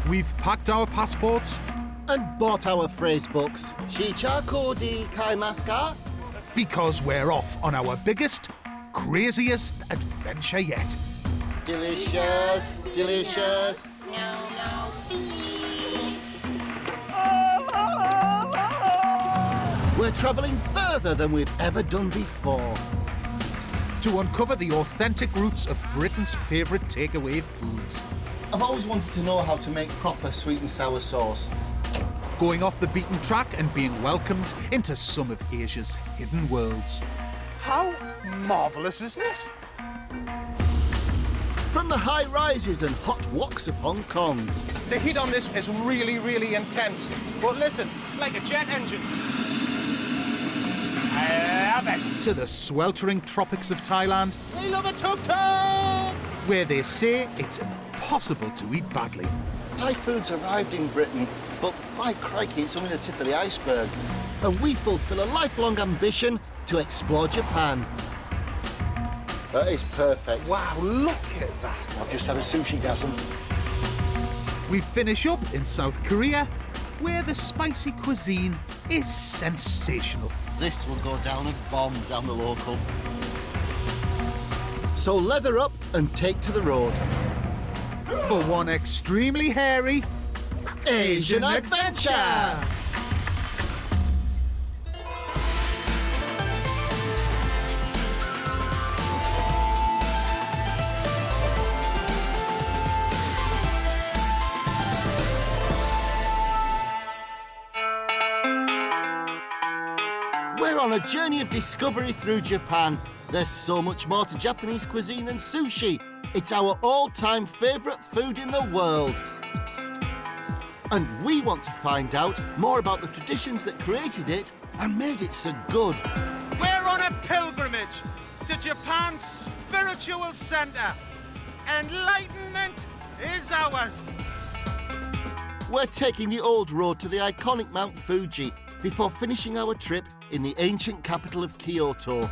We've packed our passports and bought our phrase books. Shichako di kaimasu ka? because we're off on our biggest, craziest adventure yet. Delicious, delicious. We're travelling further than we've ever done before. To uncover the authentic roots of Britain's favourite takeaway foods. I've always wanted to know how to make proper sweet and sour sauce. Going off the beaten track and being welcomed into some of Asia's hidden worlds. How marvellous is this? From the high rises and hot woks of Hong Kong. The heat on this is really, really intense. But listen, it's like a jet engine. I love it. To the sweltering tropics of Thailand, We love a tuk-tuk! where they say it's impossible to eat badly. Thai food's arrived in Britain, but by crikey, it's only the tip of the iceberg. And we fulfil a lifelong ambition to explore Japan. That is perfect. Wow, look at that. I've just had a sushi gasm. We finish up in South Korea, where the spicy cuisine is sensational. This will go down a bomb down the local. So leather up and take to the road. For one extremely hairy Asian adventure! We're on a journey of discovery through Japan. There's so much more to Japanese cuisine than sushi. It's our all-time favourite food in the world. And we want to find out more about the traditions that created it and made it so good. We're on a pilgrimage to Japan's spiritual centre. Enlightenment is ours. We're taking the old road to the iconic Mount Fuji before finishing our trip in the ancient capital of Kyoto.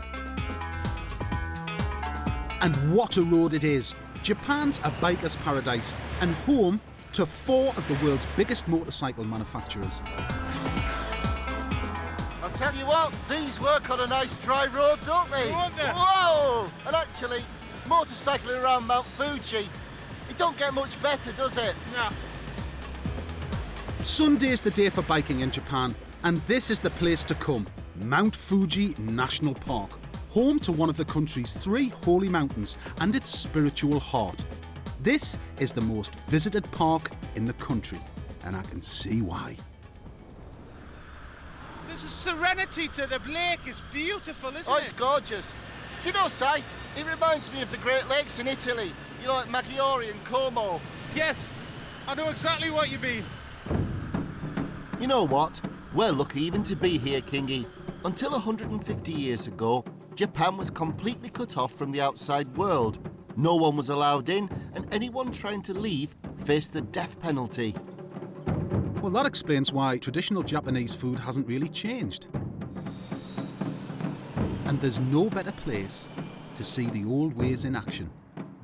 And what a road it is. Japan's a biker's paradise and home to 4 of the world's biggest motorcycle manufacturers. I'll tell you what, these work on a nice dry road, don't they? Won't they? Whoa! And actually, motorcycling around Mount Fuji, it don't get much better, does it? No. Sunday's the day for biking in Japan, and this is the place to come, Mount Fuji National Park, home to one of the country's 3 holy mountains and its spiritual heart. This is the most visited park in the country, and I can see why. There's a serenity to the lake. It's beautiful, isn't Oh, it? it's gorgeous. Do you know, Si, it reminds me of the Great Lakes in Italy. You know, like Maggiore and Como. Yes, I know exactly what you mean. You know what? We're lucky even to be here, Kingy. Until 150 years ago, Japan was completely cut off from the outside world. No one was allowed in, and anyone trying to leave faced the death penalty. Well, that explains why traditional Japanese food hasn't really changed. And there's no better place to see the old ways in action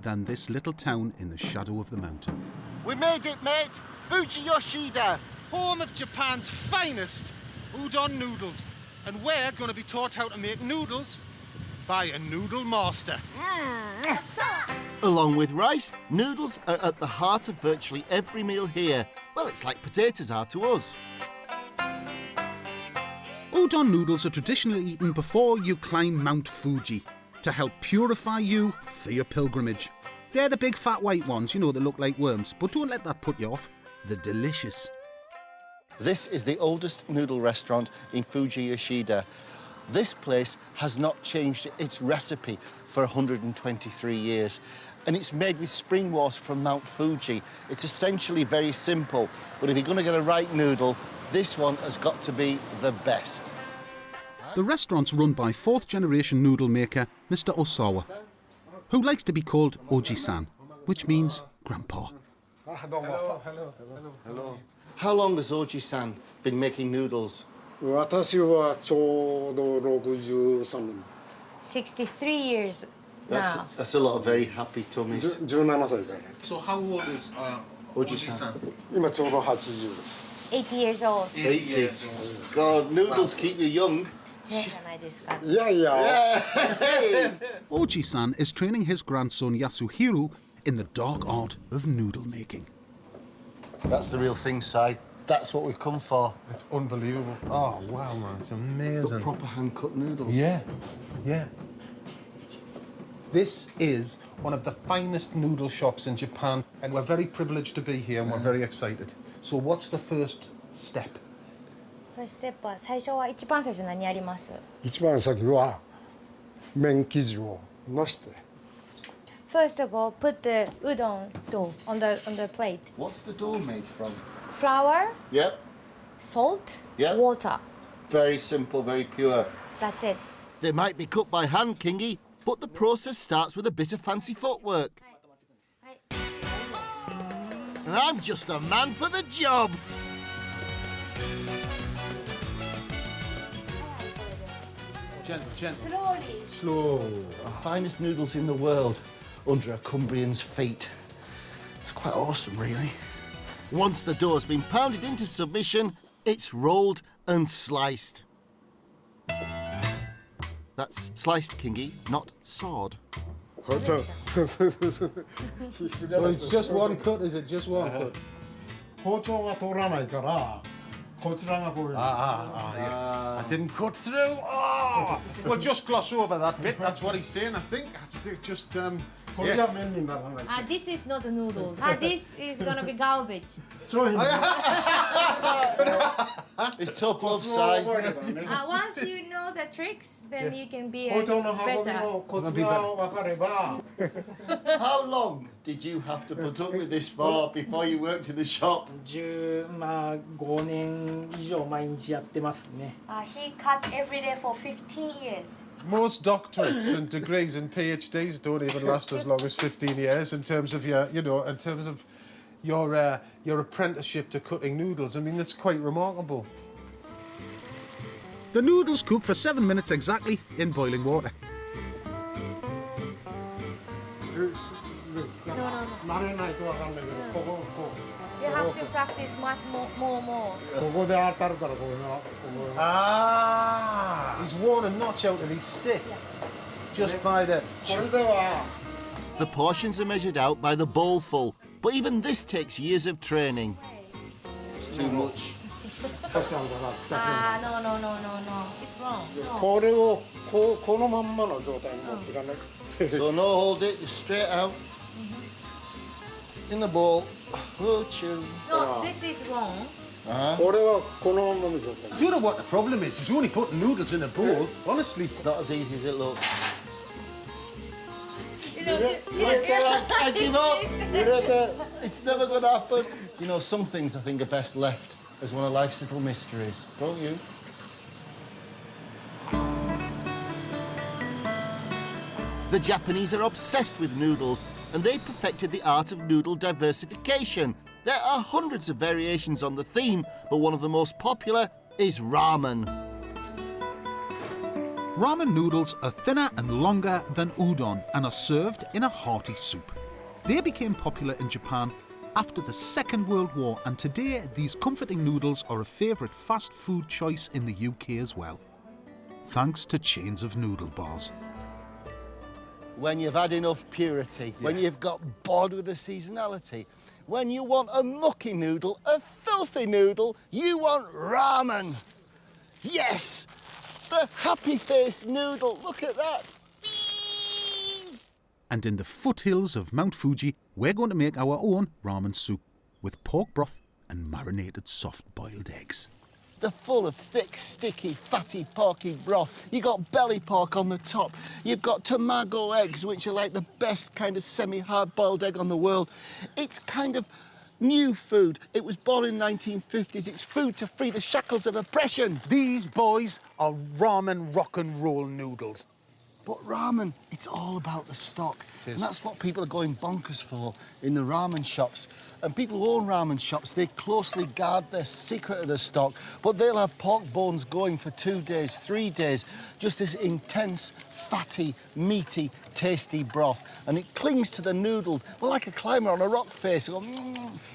than this little town in the shadow of the mountain. We made it, mate! Fuji Yoshida! Home of Japan's finest udon noodles. And we're going to be taught how to make noodles by a noodle master. Along with rice, noodles are at the heart of virtually every meal here. Well, it's like potatoes are to us. Udon noodles are traditionally eaten before you climb Mount Fuji to help purify you for your pilgrimage. They're the big fat white ones, you know, that look like worms, but don't let that put you off. They're delicious. This is the oldest noodle restaurant in Fuji Yoshida. This place has not changed its recipe for 123 years. And it's made with spring water from Mount Fuji. It's essentially very simple, but if you're going to get a right noodle, this one has got to be the best. The restaurant's run by 4th generation noodle maker Mr. Osawa, who likes to be called Oji-san, which means grandpa. Hello. How long has Oji-san been making noodles? 私はちょうど63年。 63 years now. That's a lot of very happy tummies. 17歳ですね。 So how old is Oji-san. 今ちょうど80です。 80 years old. 80. God, noodles keep you young. ね、じゃないですか。いやいや。 Oji-san is training his grandson Yasuhiro in the dark art of noodle making. That's the real thing, Si. That's what we've come for. It's unbelievable. Oh, wow, man, it's amazing. Proper hand-cut noodles. Yeah, yeah. This is one of the finest noodle shops in Japan, and we're very privileged to be here, and we're very excited. So what's the first step? First step は一番最初何やります？一番先は麺生地をのして。First of all, put the udon dough on the plate. What's the dough made from? Flour, Yep. salt, Yeah. water. Very simple, very pure. That's it. They might be cut by hand, Kingy, but the process starts with a bit of fancy footwork. And I'm just the man for the job. Gentle, gentle. Slowly. Slow. The finest noodles in the world under a Cumbrian's feet. It's quite awesome, really. Once the dough's been pounded into submission, it's rolled and sliced. That's sliced, Kingy, not sawed. So So it's just one cut, is it? Just one cut? 包丁が通らないからこちらがこういう。Yeah. I didn't cut through. Oh! Well, just gloss over that bit. That's what he's saying, I think. Just, これじゃ麺にならない。 This is not noodles. This is gonna be garbage. そういうの。 It's tough love, コツを Si. 覚えればね。 Once you know the tricks, then you can be 包丁の運び better. のコツが分かれば。 How long did you have to put up with this for before you worked in the shop? まあ5年以上毎日やってますね。 He cut every day for 15 years. most doctorates and degrees and PhDs don't even last as long as 15 years in terms of your, in terms of your apprenticeship to cutting noodles. I mean, that's quite remarkable. The noodles cook for 7 minutes exactly in boiling water. 慣れないと分かんないけど、こう。 You have to practice much more. ここで当たるからこういうの。 Ah! He's worn a notch out of his stick just by the... これでは The portions are measured out by the bowlful, but even this takes years of training. It's too much. たくさんだな、臭くなる。 No. It's wrong. No. これをこのまんまの状態に持っていかない。 So no hold it, just straight out. In the bowl. Oh, chill. No, this is wrong. これはこのままの状態。 Do you know what the problem is? It's only putting noodles in a bowl. Honestly, It's not as easy as it looks. You know, 入れて、I give up. 入れて。It's never going to happen. You know, some things I think are best left as one of life's little mysteries, don't you? The Japanese are obsessed with noodles, and they perfected the art of noodle diversification. There are hundreds of variations on the theme, but one of the most popular is ramen. Ramen noodles are thinner and longer than udon and are served in a hearty soup. They became popular in Japan after the Second World War, and today these comforting noodles are a favourite fast food choice in the UK as well, thanks to chains of noodle bars. When you've had enough purity, when you've got bored with the seasonality, when you want a mucky noodle, a filthy noodle, you want ramen. Yes, the happy-faced noodle, look at that. And in the foothills of Mount Fuji, we're going to make our own ramen soup with pork broth and marinated soft-boiled eggs. They're full of thick, sticky, fatty, porky broth. You got belly pork on the top. You've got tamago eggs, which are like the best kind of semi-hard-boiled egg on the world. It's kind of new food. It was born in the 1950s. It's food to free the shackles of oppression. These boys are ramen rock and roll noodles. But ramen, it's all about the stock. It is. And that's what people are going bonkers for in the ramen shops. And people who own ramen shops, they closely guard their secret of their stock, but they'll have pork bones going for 2 days, 3 days, just this intense, fatty, meaty, tasty broth. And it clings to the noodles, well, like a climber on a rock face. You go,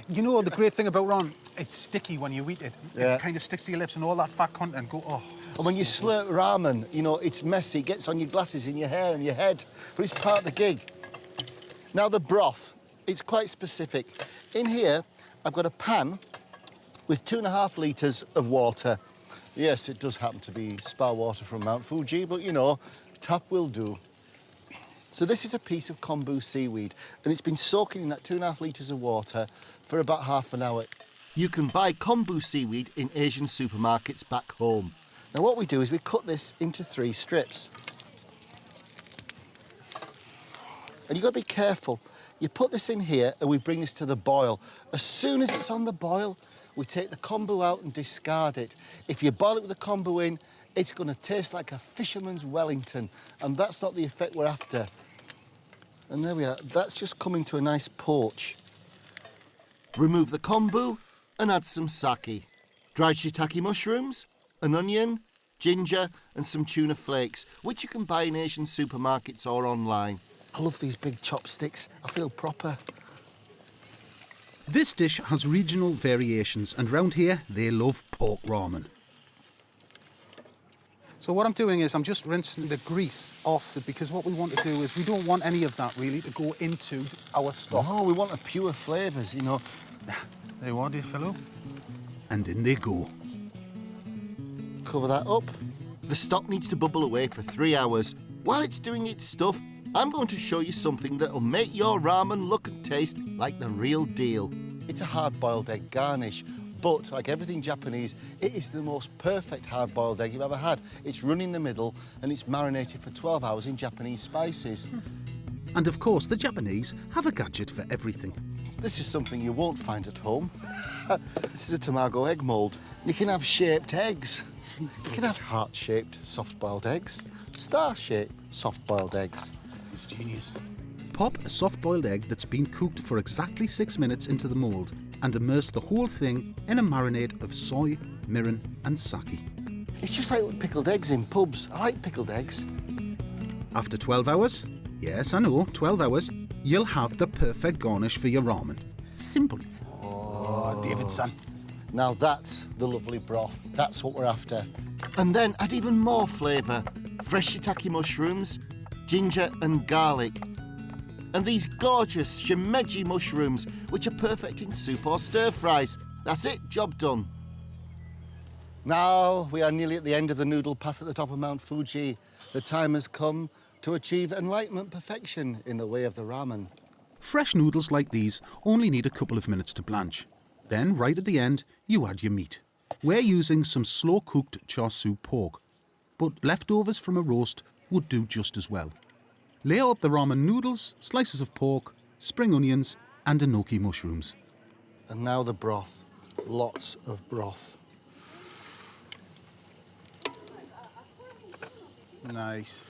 You know, the great thing about ramen, it's sticky when you eat it. Yeah. It kind of sticks to your lips and all that fat content go, oh. And when you slurp ramen, you know, it's messy, it gets on your glasses, in your hair and your head, but it's part of the gig. Now, the broth, it's quite specific. In here, I've got a pan with 2.5 litres of water. Yes, it does happen to be spa water from Mount Fuji, but, you know, tap will do. So this is a piece of kombu seaweed, and it's been soaking in that 2.5 litres of water for about half an hour. You can buy kombu seaweed in Asian supermarkets back home. Now, what we do is we cut this into 3 strips. And you've got to be careful. You put this in here and we bring this to the boil. As soon as it's on the boil, we take the kombu out and discard it. If you boil it with the kombu in, it's going to taste like a fisherman's Wellington, and that's not the effect we're after. And there we are. That's just coming to a nice poach. Remove the kombu and add some sake. Dried shiitake mushrooms, an onion, ginger and some tuna flakes, which you can buy in Asian supermarkets or online. I love these big chopsticks. I feel proper. This dish has regional variations, and round here, they love pork ramen. So what I'm doing is I'm just rinsing the grease off it, because what we want to do is we don't want any of that really to go into our stock. Oh, we want a pure flavours, you know. There you are, dear fellow. And in they go. Cover that up. The stock needs to bubble away for 3 hours. While it's doing its stuff, I'm going to show you something that'll make your ramen look and taste like the real deal. It's a hard-boiled egg garnish, but like everything Japanese, it is the most perfect hard-boiled egg you've ever had. It's run in the middle and it's marinated for 12 hours in Japanese spices. And of course, the Japanese have a gadget for everything. This is something you won't find at home. This is a tamago egg mould. You can have shaped eggs. You can have heart-shaped soft-boiled eggs, star-shaped soft-boiled eggs. It's genius. Pop a soft-boiled egg that's been cooked for exactly 6 minutes into the mould and immerse the whole thing in a marinade of soy, mirin and sake. It's just like pickled eggs in pubs. I like pickled eggs. After 12 hours, yes, I know, 12 hours, you'll have the perfect garnish for your ramen. Simple. Oh, Davidson. Now that's the lovely broth. That's what we're after. And then add even more flavour. Fresh shiitake mushrooms, ginger and garlic. And these gorgeous shimeji mushrooms, which are perfect in soup or stir-fries. That's it, job done. Now we are nearly at the end of the noodle path at the top of Mount Fuji. The time has come to achieve enlightenment perfection in the way of the ramen. Fresh noodles like these only need a couple of minutes to blanch. Then, right at the end, you add your meat. We're using some slow-cooked char siu pork, but leftovers from a roast would do just as well. Layer up the ramen noodles, slices of pork, spring onions and enoki mushrooms. And now the broth. Lots of broth. Nice.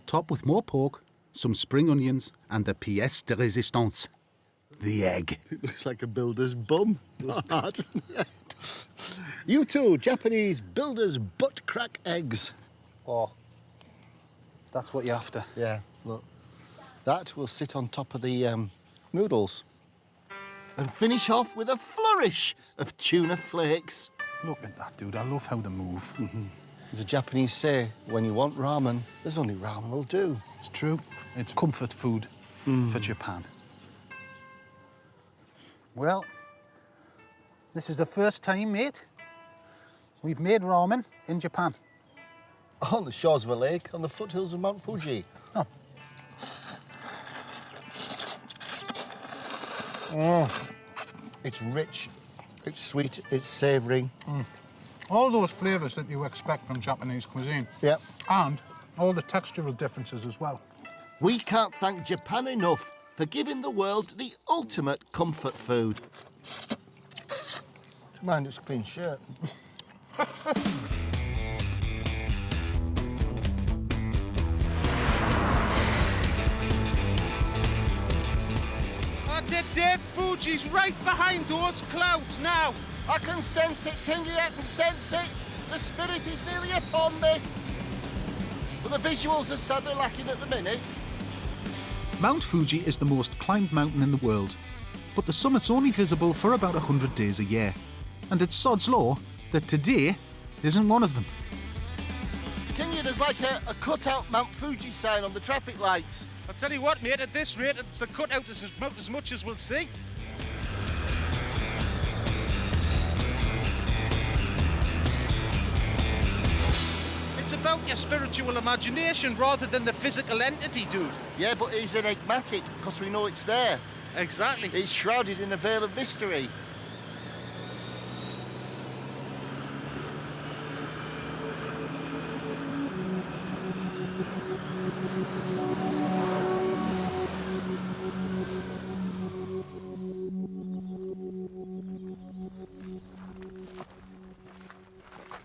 Top with more pork, some spring onions and the pièce de résistance, the egg. It looks like a builder's bum. You too, Japanese builder's butt crack eggs. Oh, that's what you're after. Yeah, look. That will sit on top of the noodles. And finish off with a flourish of tuna flakes. Look at that, dude. I love how they move. As the Japanese say, when you want ramen, there's only ramen will do. It's true. It's comfort food for Japan. Well, this is the first time, mate, we've made ramen in Japan. On the shores of a lake on the foothills of Mount Fuji. Oh. It's rich, it's sweet, it's savoury. All those flavours that you expect from Japanese cuisine. Yep. And all the textural differences as well. We can't thank Japan enough for giving the world the ultimate comfort food. Mind its clean shirt. it, Dave? Fuji's right behind those clouds now. I can sense it, Kingy, I can sense it. The spirit is nearly upon me. But the visuals are sadly lacking at the minute. Mount Fuji is the most climbed mountain in the world, but the summit's only visible for about 100 days a year. And it's sod's law that today isn't one of them. Kingy, there's like a cut-out Mount Fuji sign on the traffic lights. I'll tell you what, mate, at this rate, it's the cutout is about as much as we'll see. It's about your spiritual imagination rather than the physical entity, dude. Yeah, but it's enigmatic, because we know it's there. Exactly. It's shrouded in a veil of mystery.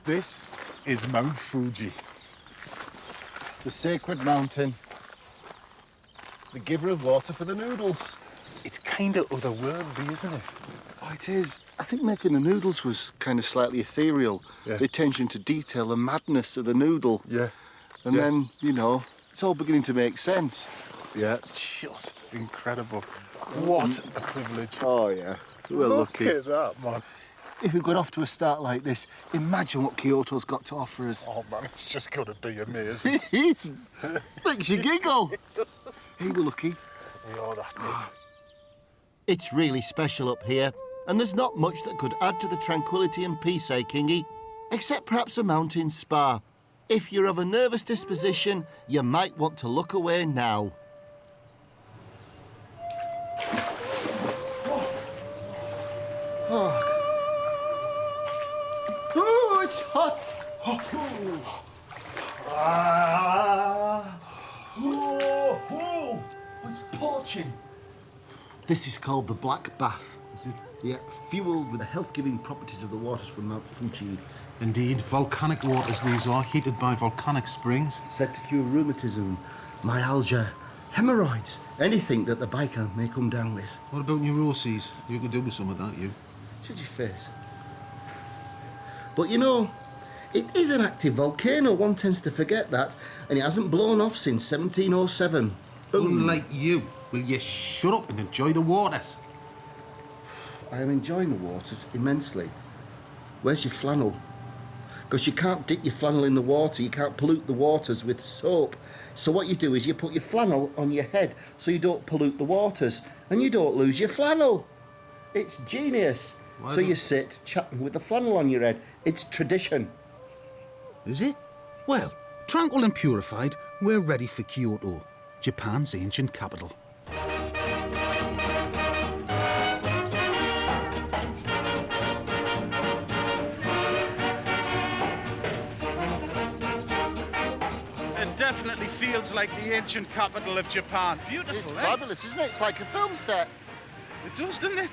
This is Mount Fuji. The sacred mountain. The giver of water for the noodles. It's kind of otherworldly, isn't it? Oh, it is. I think making the noodles was kind of slightly ethereal. Yeah. The attention to detail, the madness of the noodle. Yeah. And then, you know, it's all beginning to make sense. Yeah. It's just incredible. What a privilege. Oh, yeah. We're Look lucky. at that, man. If we got off to a start like this, imagine what Kyoto's got to offer us. Oh, man, it's just going to be amazing. It makes you giggle. Hey, we're lucky. We are that, mate. It's really special up here, and there's not much that could add to the tranquility and peace, eh, Kingy? Except perhaps a mountain spa. If you're of a nervous disposition, you might want to look away now. Oh, oh it's hot. It's porching. This is called the Black Bath. Is it? Yeah, fueled with the health-giving properties of the waters from Mount Fuji. Indeed, volcanic waters these are, heated by volcanic springs. Said to cure rheumatism, myalgia, hemorrhoids, anything that the biker may come down with. What about neuroses? You could do with some of that, you. Should your face. But you know, it is an active volcano. One tends to forget that, and it hasn't blown off since 1707. Boom. Unlike you, will you shut up and enjoy the waters? I am enjoying the waters immensely. Where's your flannel? Because you can't dip your flannel in the water, you can't pollute the waters with soap. So what you do is you put your flannel on your head so you don't pollute the waters and you don't lose your flannel. It's genius. So you sit chatting with the flannel on your head. It's tradition. Is it? Well, tranquil and purified, we're ready for Kyoto, Japan's ancient capital. It definitely feels like the ancient capital of Japan. Beautiful, It's fabulous, isn't it? It's like a film set. It does, doesn't it?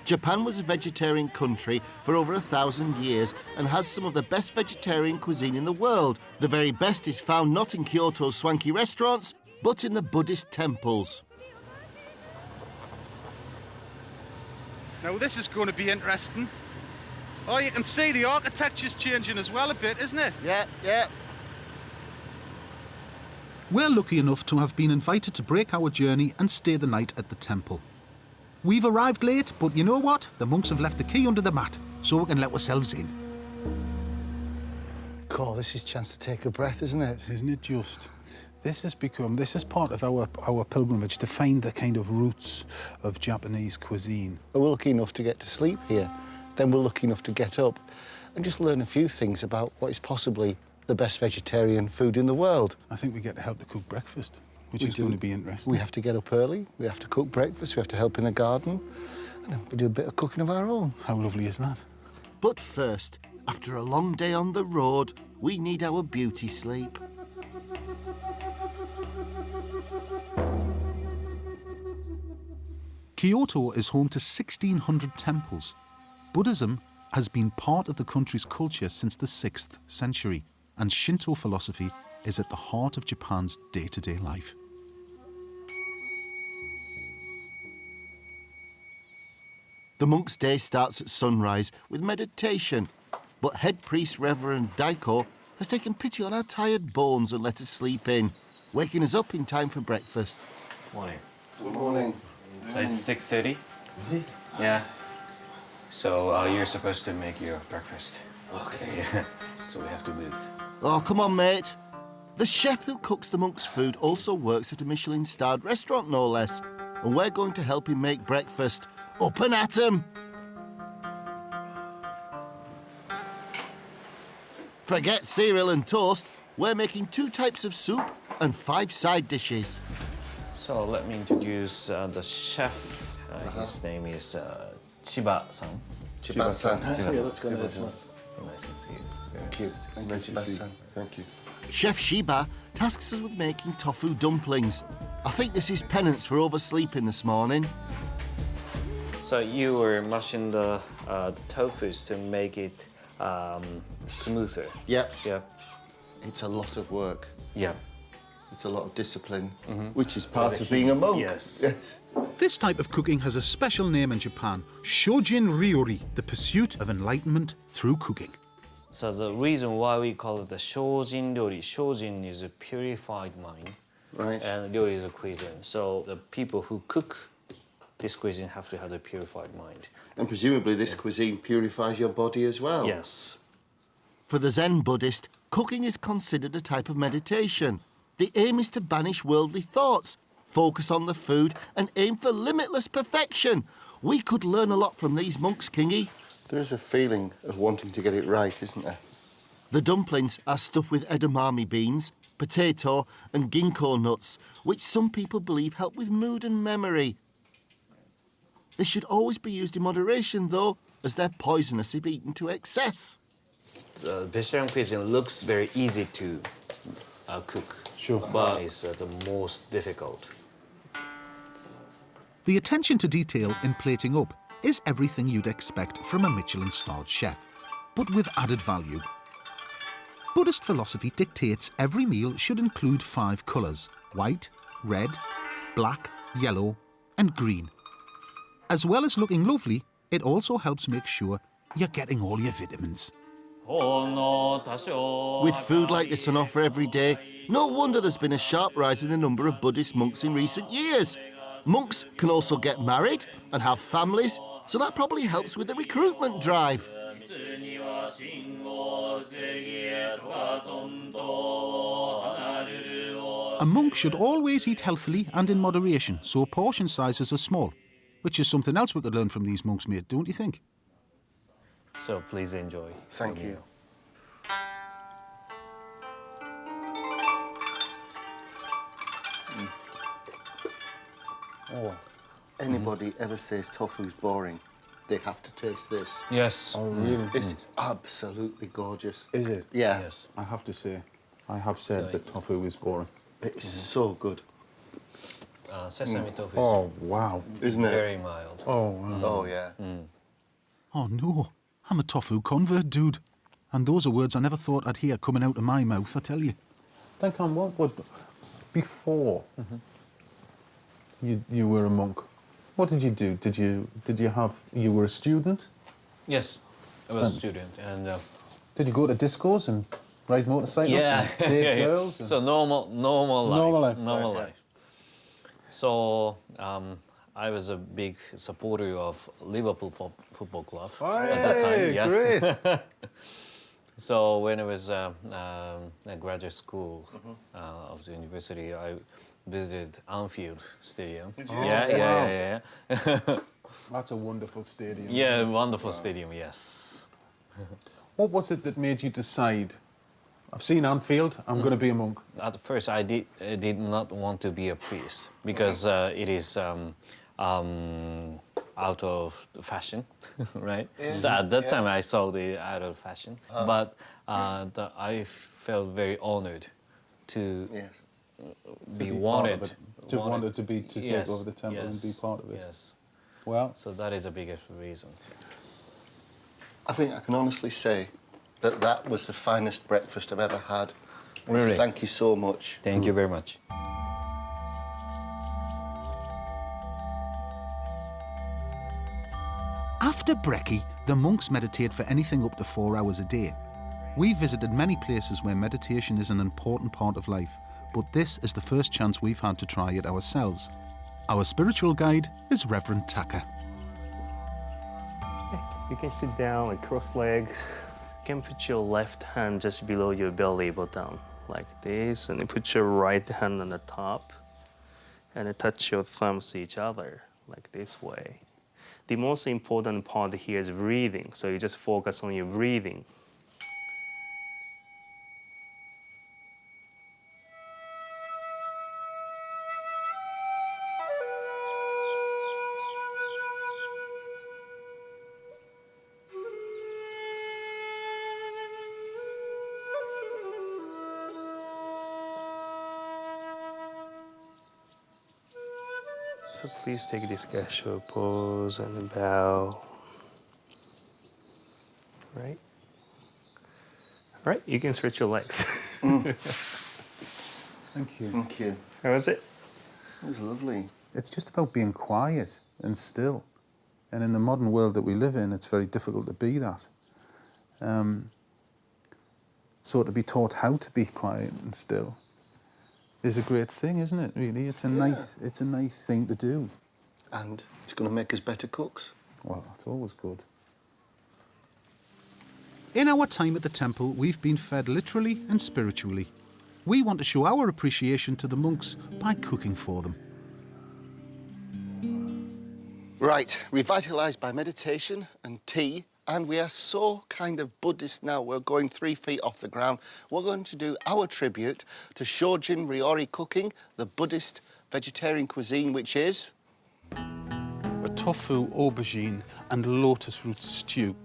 Japan was a vegetarian country for over 1,000 years and has some of the best vegetarian cuisine in the world. The very best is found not in Kyoto's swanky restaurants, but in the Buddhist temples. Now this is going to be interesting. Oh, you can see the architecture's changing as well a bit, isn't it? Yeah, yeah. We're lucky enough to have been invited to break our journey and stay the night at the temple. We've arrived late, but you know what? The monks have left the key under the mat, so we can let ourselves in. Cool, this is a chance to take a breath, isn't it? Isn't it just? This is part of our pilgrimage to find the kind of roots of Japanese cuisine. We're lucky enough to get to sleep here. Then we're lucky enough to get up and just learn a few things about what is possibly the best vegetarian food in the world. I think we get to help to cook breakfast, which is going to be interesting. We have to get up early, we have to cook breakfast, we have to help in the garden, and then we do a bit of cooking of our own. How lovely is that? But first, after a long day on the road, we need our beauty sleep. Kyoto is home to 1,600 temples. Buddhism has been part of the country's culture since the 6th century, and Shinto philosophy is at the heart of Japan's day-to-day life. The monk's day starts at sunrise with meditation, but head priest Reverend Geiko has taken pity on our tired bones and let us sleep in, waking us up in time for breakfast. Morning. Good morning. So it's 6:30? Yeah. So you're supposed to make your breakfast. Okay. Yeah. So we have to move. Oh, come on, mate. The chef who cooks the monk's food also works at a Michelin-starred restaurant, no less. And we're going to help him make breakfast. Up and at 'em! Forget cereal and toast. We're making 2 types of soup and 5 side dishes. So let me introduce the chef. His name is Chiba-san. Chiba-san. Nice to see you. Thank you. Chiba-san. Thank you. Chef Shiba tasks us with making tofu dumplings. I think this is penance for oversleeping this morning. So you were mashing the tofus to make it smoother. Yep. Yeah. It's a lot of work. Yeah. It's a lot of discipline, which is part of being a monk. Yes. This type of cooking has a special name in Japan, Shojin Ryori, the pursuit of enlightenment through cooking. So the reason why we call it the Shojin ryori, Shojin is a purified mind, Right. and ryori is a cuisine. So the people who cook this cuisine have to have a purified mind. And presumably this cuisine purifies your body as well. Yes. For the Zen Buddhist, cooking is considered a type of meditation. The aim is to banish worldly thoughts, focus on the food, and aim for limitless perfection. We could learn a lot from these monks, Kingy. There is a feeling of wanting to get it right, isn't there? The dumplings are stuffed with edamame beans, potato, and ginkgo nuts, which some people believe help with mood and memory. They should always be used in moderation, though, as they're poisonous if eaten to excess. The vegetarian cuisine looks very easy to cook, but it's the most difficult. The attention to detail in plating up is everything you'd expect from a Michelin-starred chef, but with added value. Buddhist philosophy dictates every meal should include 5 colours: white, red, black, yellow and green. As well as looking lovely, it also helps make sure you're getting all your vitamins. With food like this on offer every day, no wonder there's been a sharp rise in the number of Buddhist monks in recent years. Monks can also get married and have families, so that probably helps with the recruitment drive. A monk should always eat healthily and in moderation, so portion sizes are small, which is something else we could learn from these monks, mate, don't you think? So please enjoy. Thank you. Oh, anybody ever says tofu's boring, they have to taste this. Yes. Oh, really? This is absolutely gorgeous. Is it? Yeah. Yes. I have to say, I have said that tofu is boring. It's so good. Sesame tofu is Oh, wow. Isn't it? very mild. Oh, wow. Oh, yeah. Oh no, I'm a tofu convert, dude. And those are words I never thought I'd hear coming out of my mouth, I tell you. Duncan, what would, before you were a monk, what did you do? You were a student? Yes, I was a student, and Did you go to discos and ride motorcycles yeah, and date yeah, yeah. girls? And... So normal life. Normal life. Normal Right, life. So I was a big supporter of Liverpool Football Club at that time. Yes. Great. So when I was at graduate school of the university, I visited Anfield Stadium. Yeah. That's a wonderful stadium. Yeah, wonderful stadium. Yes. What was it that made you decide, I've seen Anfield, I'm going to be a monk? At first, I did not want to be a priest because it is out of fashion, right? So at that time, I saw the out of fashion, but I felt very honored to be wanted. To take over the temple and be part of it. Yes. Well, So that is the biggest reason. I think I can honestly say that that was the finest breakfast I've ever had. Really? Thank you so much. Thank you very much. After brekkie, the monks meditate for anything up to 4 hours a day. We've visited many places where meditation is an important part of life, but this is the first chance we've had to try it ourselves. Our spiritual guide is Reverend Taka. You can sit down, like cross legs. You can put your left hand just below your belly button, like this, and you put your right hand on the top, and you touch your thumbs to each other, like this way. The most important part here is breathing, so you just focus on your breathing. So please take this gassho pose and bow. Right? All right, you can stretch your legs. Thank you. Thank you. How was it? It was lovely. It's just about being quiet and still. And in the modern world that we live in, it's very difficult to be that. So to be taught how to be quiet and still is a great thing, isn't it, really? It's a nice thing to do. And it's going to make us better cooks. Well, that's always good. In our time at the temple, we've been fed literally and spiritually. We want to show our appreciation to the monks by cooking for them. Right, revitalised by meditation and tea, and we are so kind of Buddhist now, we're going 3 feet off the ground. We're going to do our tribute to Shojin Ryori cooking, the Buddhist vegetarian cuisine, which is... A tofu, aubergine and lotus root stew.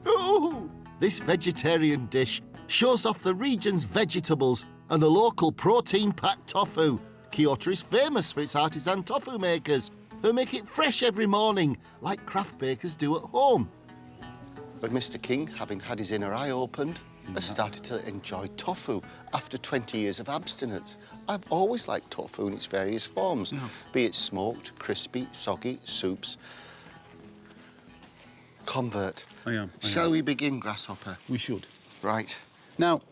Ooh, this vegetarian dish shows off the region's vegetables and the local protein-packed tofu. Kyoto is famous for its artisan tofu makers who make it fresh every morning, like craft bakers do at home. But Mr. King, having had his inner eye opened, has started to enjoy tofu after 20 years of abstinence. I've always liked tofu in its various forms, be it smoked, crispy, soggy, soups. Convert. Shall we begin, Grasshopper? We should. Right. Now,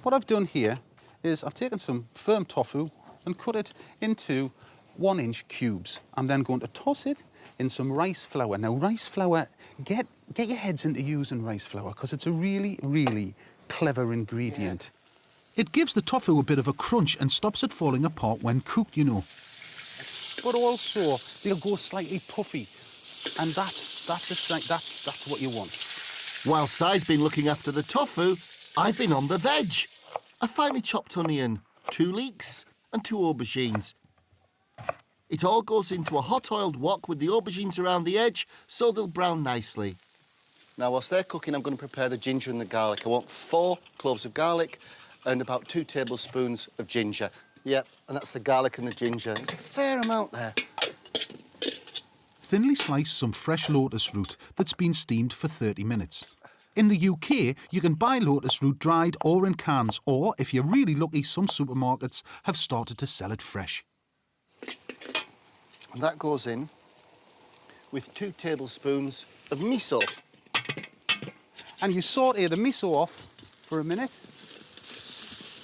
what I've done here is I've taken some firm tofu and cut it into 1-inch cubes. I'm then going to toss it in some rice flour. Now, rice flour, get your heads into using rice flour because it's a really, really clever ingredient. It gives the tofu a bit of a crunch and stops it falling apart when cooked, you know. But also, they'll go slightly puffy, and that's what you want. While Sai's been looking after the tofu, I've been on the veg. A finely chopped onion, 2 leeks and 2 aubergines. It all goes into a hot-oiled wok with the aubergines around the edge so they'll brown nicely. Now, whilst they're cooking, I'm going to prepare the ginger and the garlic. I want 4 cloves of garlic and about 2 tablespoons of ginger. Yep, and that's the garlic and the ginger. There's a fair amount there. Thinly slice some fresh lotus root that's been steamed for 30 minutes. In the UK, you can buy lotus root dried or in cans, or, if you're really lucky, some supermarkets have started to sell it fresh. And that goes in with 2 tablespoons of miso. And you saute the miso off for a minute.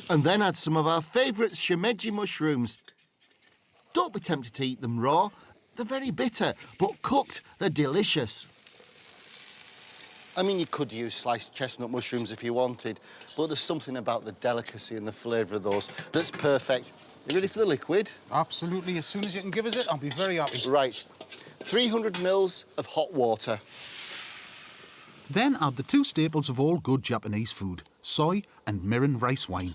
And then add some of our favourite shimeji mushrooms. Don't be tempted to eat them raw. They're very bitter, but cooked, they're delicious. I mean, you could use sliced chestnut mushrooms if you wanted, but there's something about the delicacy and the flavour of those that's perfect. You ready for the liquid? Absolutely. As soon as you can give us it, I'll be very happy. Right. 300 mils of hot water. Then add the 2 staples of all good Japanese food, soy and mirin rice wine.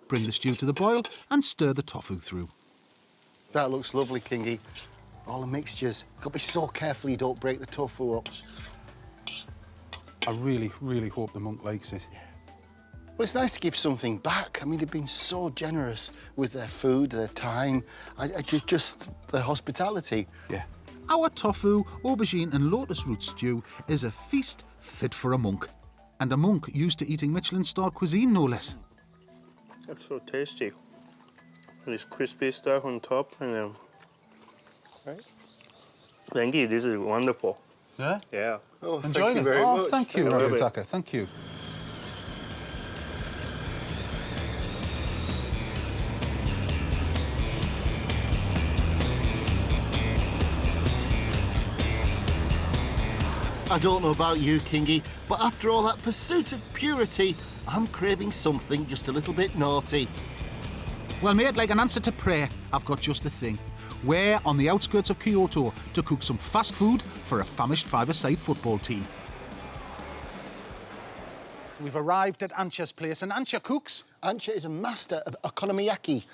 Bring the stew to the boil and stir the tofu through. That looks lovely, Kingy. All the mixtures. You've got to be so careful you don't break the tofu up. I really, really hope the monk likes it. Well, it's nice to give something back. I mean, they've been so generous with their food, their time, just their hospitality. Yeah. Our tofu, aubergine and lotus root stew is a feast fit for a monk. And a monk used to eating Michelin-starred cuisine, no less. That's so tasty. And this crispy stuff on top, and right? Thank you. This is wonderful. Yeah? Yeah. Oh, Enjoying thank you it? very Oh, much. thank you, Thank you. Rabutaka. Thank you. I don't know about you, Kingy, but after all that pursuit of purity, I'm craving something just a little bit naughty. Well, mate, like an answer to prayer, I've got just the thing. We're on the outskirts of Kyoto to cook some fast food for a famished five-a-side football team. We've arrived at Ancha's place, and Ancha cooks. Ancha is a master of okonomiyaki,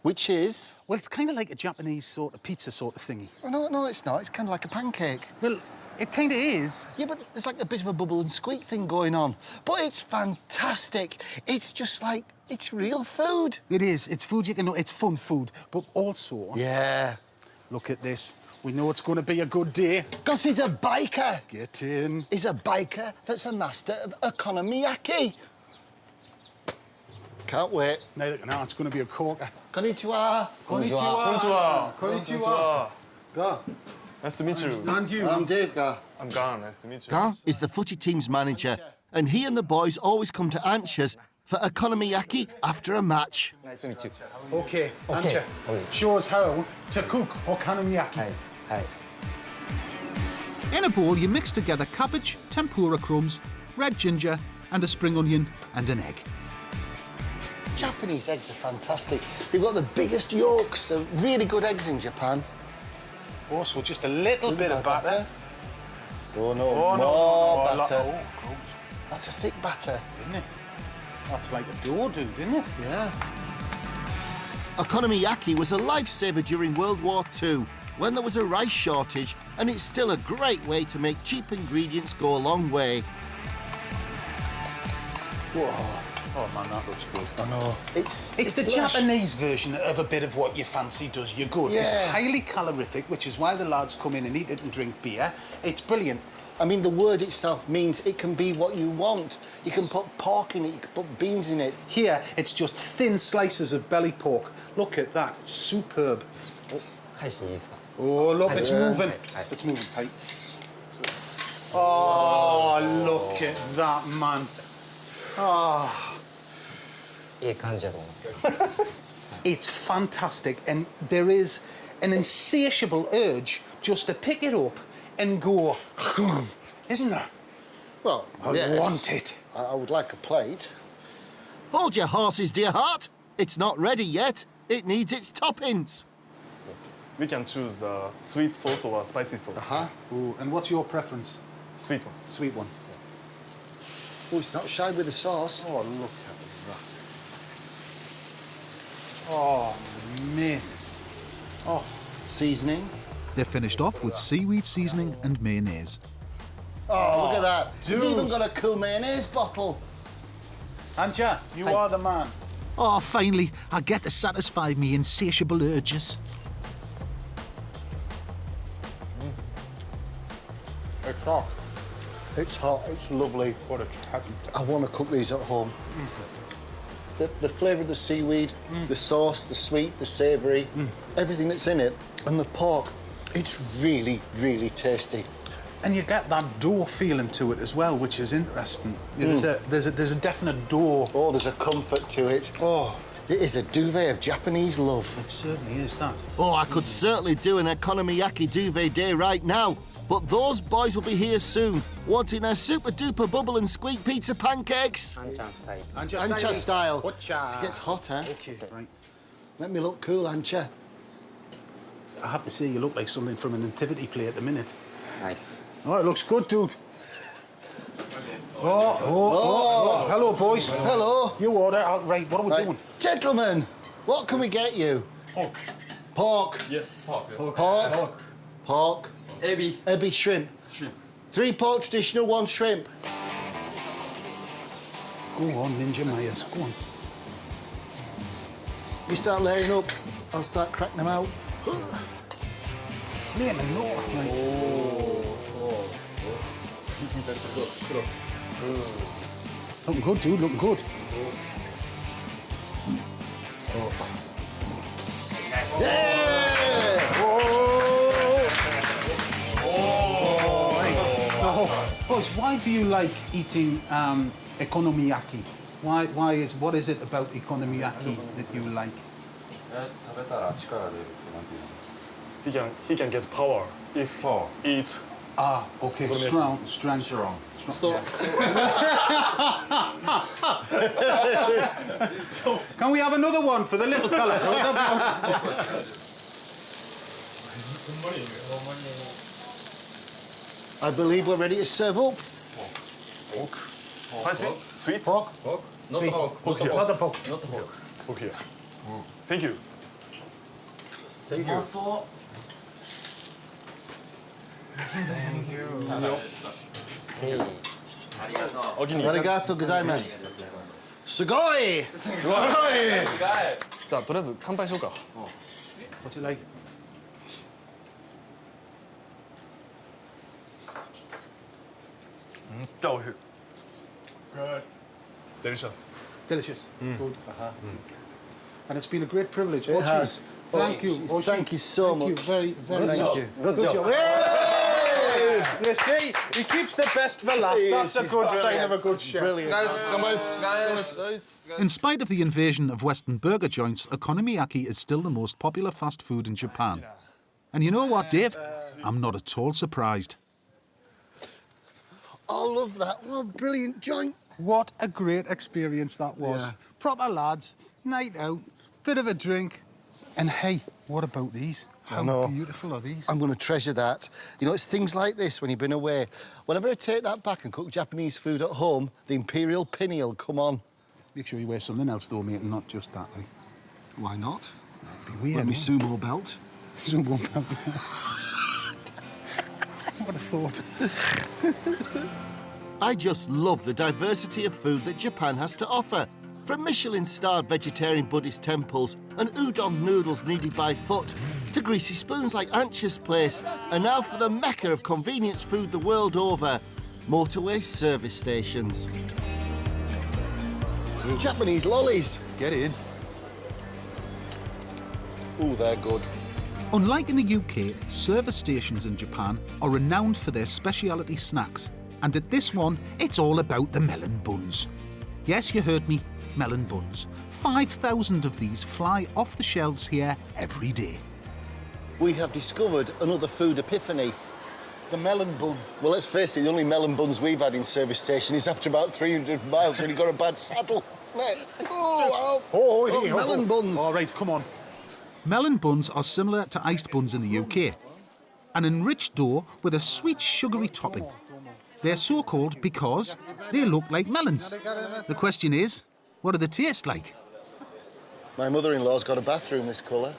which is... Well, it's kind of like a Japanese sort of pizza sort of thingy. Oh, no, it's not. It's kind of like a pancake. Well, it kind of is. Yeah, but there's like a bit of a bubble and squeak thing going on. But it's fantastic. It's just like, it's real food. It is. It's food you can know. It's fun food. But also... Yeah. Look at this. We know it's going to be a good day. Because he's a biker. Get in. He's a biker that's a master of okonomiyaki. Can't wait. Neither can I. It's going to be a corker. Konnichiwa. Konnichiwa. Konnichiwa. Go. Nice to meet you. And you. I'm Dave Gar. I'm Gan. Nice to meet you. Gar is the footy team's manager, and he and the boys always come to Ancha's for okonomiyaki after a match. Nice to meet you. OK, Ancha, show us how to cook okonomiyaki. Hi. In a bowl, you mix together cabbage, tempura crumbs, red ginger, and a spring onion and an egg. Japanese eggs are fantastic. They've got the biggest yolks. They're really good eggs in Japan. Also, just a little bit of batter. Oh, no, Oh, more no, batter. Oh, gross. That's a thick batter. Isn't it? That's like a dough, dude, isn't it? Yeah. Okonomiyaki was a lifesaver during World War II when there was a rice shortage, and it's still a great way to make cheap ingredients go a long way. Whoa. Oh, man, that looks good. I know. It's the lush. Japanese version of a bit of what your fancy does you good. Yeah. It's highly calorific, which is why the lads come in and eat it and drink beer. It's brilliant. I mean, the word itself means it can be what you want. You can put pork in it, you can put beans in it. Here, it's just thin slices of belly pork. Look at that. It's superb. Oh, look, it's moving. It's moving. Hey. Oh, look at that, man. Oh. It's fantastic, and there is an insatiable urge just to pick it up and go, isn't there? Well, I yes. want it. I would like a plate. Hold your horses, dear heart. It's not ready yet. It needs its toppings. We can choose the sweet sauce or spicy sauce. Ooh, and what's your preference? Sweet one. Sweet one. Oh, it's not shy with the sauce. Oh, look at that. Oh, mate. Oh. Seasoning. They're finished off with seaweed seasoning and mayonnaise. Oh, look at that. dude. He's even got a cool mayonnaise bottle. Ancha, you are the man. Oh, finally, I get to satisfy me insatiable urges. It's hot. It's hot, it's lovely. What a heavy. I want to cook these at home. The flavour of the seaweed, the sauce, the sweet, the savoury, everything that's in it, and the pork, it's really, really tasty. And you get that dough feeling to it as well, which is interesting. Yeah, there's a definite dough. Oh, there's a comfort to it. Oh, It is a duvet of Japanese love. it certainly is that. Oh, I could certainly do an okonomiyaki duvet day right now. But those boys will be here soon, wanting their super-duper bubble and squeak pizza pancakes. Ancha style. Whatcha? It gets hotter. Okay, right. Let me look cool, Ancha. I have to say, you look like something from a nativity play at the minute. Nice. Oh, it looks good, dude. Oh. Hello, boys. Hello. You order. Right, what are we doing? Gentlemen, what can we get you? Pork. Pork. Yes. Pork. Ebi. Ebi shrimp. 3 pork traditional, 1 shrimp. Go on, Ninja Myers. Go on. You start layering up, I'll start cracking them out. Flaming no. Looking good, dude. Looking good. Yeah! Buzz, why do you like eating okonomiyaki? What is it about okonomiyaki that you like? He can get power if eat. Ah, okay, strong. Stop. Can we have another one for the little fella? I believe we're ready to serve up. Pork. Spicy? Sweet? Pork? Not the pork. Pork here. Not the pork. Not the pork. Pork here. Thank you. Thank you. Arigato gozaimasu. Sugoi! じゃあとりあえず乾杯しようか。What's it like? Good. Delicious. Delicious. Good. And it's been a great privilege. It has. Thank you. Oshi. Thank you so Thank much. you very, very much. Good job. Hey! You see, he keeps the best for last. That's a good sign of a good chef. Brilliant. In spite of the invasion of Western burger joints, okonomiyaki is still the most popular fast food in Japan. And you know what, Dave? I'm not at all surprised. I love that. What a brilliant joint. What a great experience that was. Yeah. Proper lads, night out, bit of a drink. And hey, what about these? How beautiful are these? I'm going to treasure that. You know, it's things like this when you've been away. Whenever I take that back and cook Japanese food at home, the imperial penny will come on. Make sure you wear something else though, mate, and not just that, right? Why not? It'd be weird. Wear my eh? sumo belt. Sumo belt. What a thought. I just love the diversity of food that Japan has to offer. From Michelin-starred vegetarian Buddhist temples and udon noodles kneaded by foot, to greasy spoons like Ancha's Place, and now for the mecca of convenience food the world over, motorway service stations. Japanese lollies. Get in. Ooh, they're good. Unlike in the UK, service stations in Japan are renowned for their speciality snacks. And at this one, it's all about the melon buns. Yes, you heard me, melon buns. 5,000 of these fly off the shelves here every day. We have discovered another food epiphany. The melon bun. Well, let's face it, the only melon buns we've had in service station is after about 300 miles when you got a bad saddle. Melon buns. All right, come on. Melon buns are similar to iced buns in the UK. An enriched dough with a sweet, sugary topping. They're so called because they look like melons. The question is, what do they taste like? My mother-in-law's got a bathroom this colour.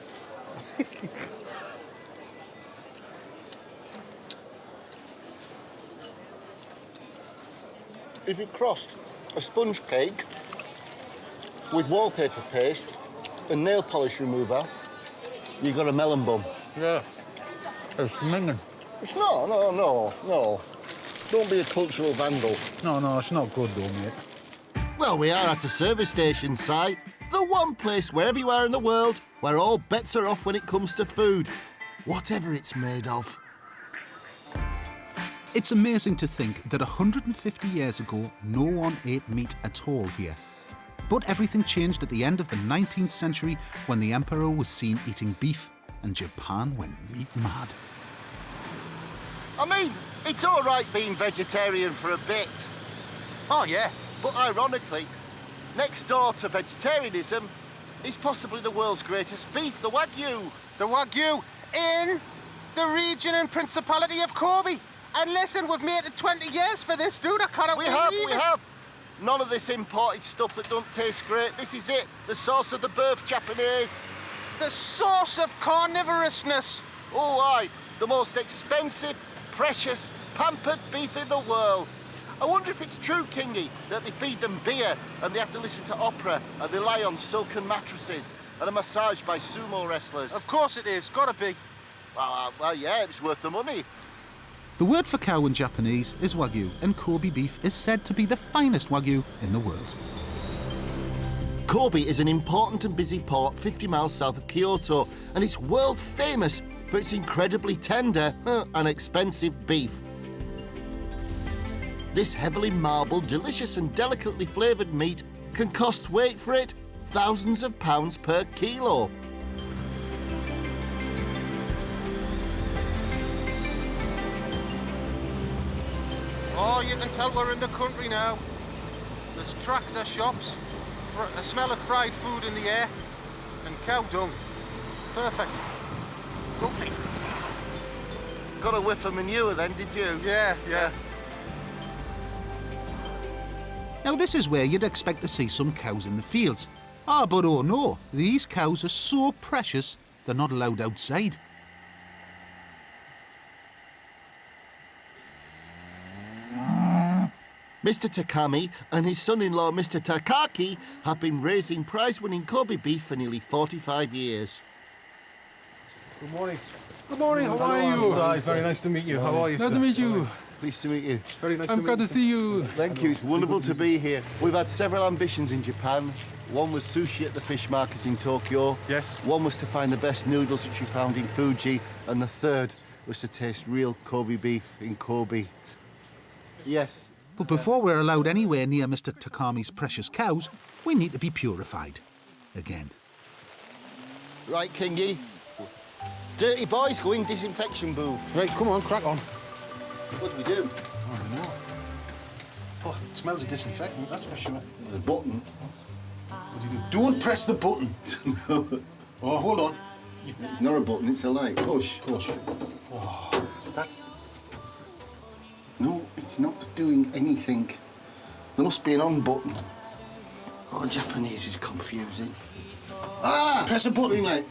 If you crossed a sponge cake with wallpaper paste and nail polish remover, you got a melon bun. Yeah. It's minging. It's not, no. Don't be a cultural vandal. No, it's not good though, mate. Well, we are at a service station, Si. The one place wherever you are in the world where all bets are off when it comes to food, whatever it's made of. It's amazing to think that 150 years ago, no one ate meat at all here. But everything changed at the end of the 19th century when the emperor was seen eating beef and Japan went meat mad. I mean, it's all right being vegetarian for a bit. Oh, yeah. But ironically, next door to vegetarianism is possibly the world's greatest beef, the Wagu. The Wagu in the region and principality of Kobe. And listen, we've made it 20 years for this, dude. I cannot believe it. We have. None of this imported stuff that don't taste great. This is it, the source of the birth Japanese. The source of carnivorousness. Oh, aye. The most expensive, precious, pampered beef in the world. I wonder if it's true, Kingy, that they feed them beer and they have to listen to opera and they lie on silken mattresses and are massaged by sumo wrestlers. Of course it is. Gotta be. Well, yeah, it's worth the money. The word for cow in Japanese is Wagyu, and Kobe beef is said to be the finest Wagyu in the world. Kobe is an important and busy port 50 miles south of Kyoto, and it's world famous for its incredibly tender and expensive beef. This heavily marbled, delicious and delicately flavoured meat can cost, wait for it, thousands of pounds per kilo. Oh, you can tell we're in the country now. There's tractor shops, a smell of fried food in the air, and cow dung. Perfect. Lovely. Got a whiff of manure then, did you? Yeah. Now this is where you'd expect to see some cows in the fields. Ah, but oh no, these cows are so precious, they're not allowed outside. Mr. Takami and his son-in-law, Mr. Takaki, have been raising prize-winning Kobe beef for nearly 45 years. Good morning. Good morning, how are you? Very nice to meet you. How are you, Nice sir? to meet you. Pleased to meet you. Very nice I'm to glad meet to see you. Thank you. It's wonderful to be here. We've had several ambitions in Japan. One was sushi at the fish market in Tokyo. Yes. One was to find the best noodles which we found in Fuji. And the third was to taste real Kobe beef in Kobe. Yes. But before we're allowed anywhere near Mr. Takami's precious cows, we need to be purified. Again. Right, Kingy. Dirty boys, go in disinfection booth. Right, come on, crack on. What do we do? I don't know. Oh, it smells of disinfectant, that's for sure. There's a button. What do you do? Don't press the button. Oh, hold on. It's not a button, it's a light. Push. Oh, that's... No, it's not doing anything. There must be an on button. Oh, Japanese is confusing. Ah! Press the button. Green light.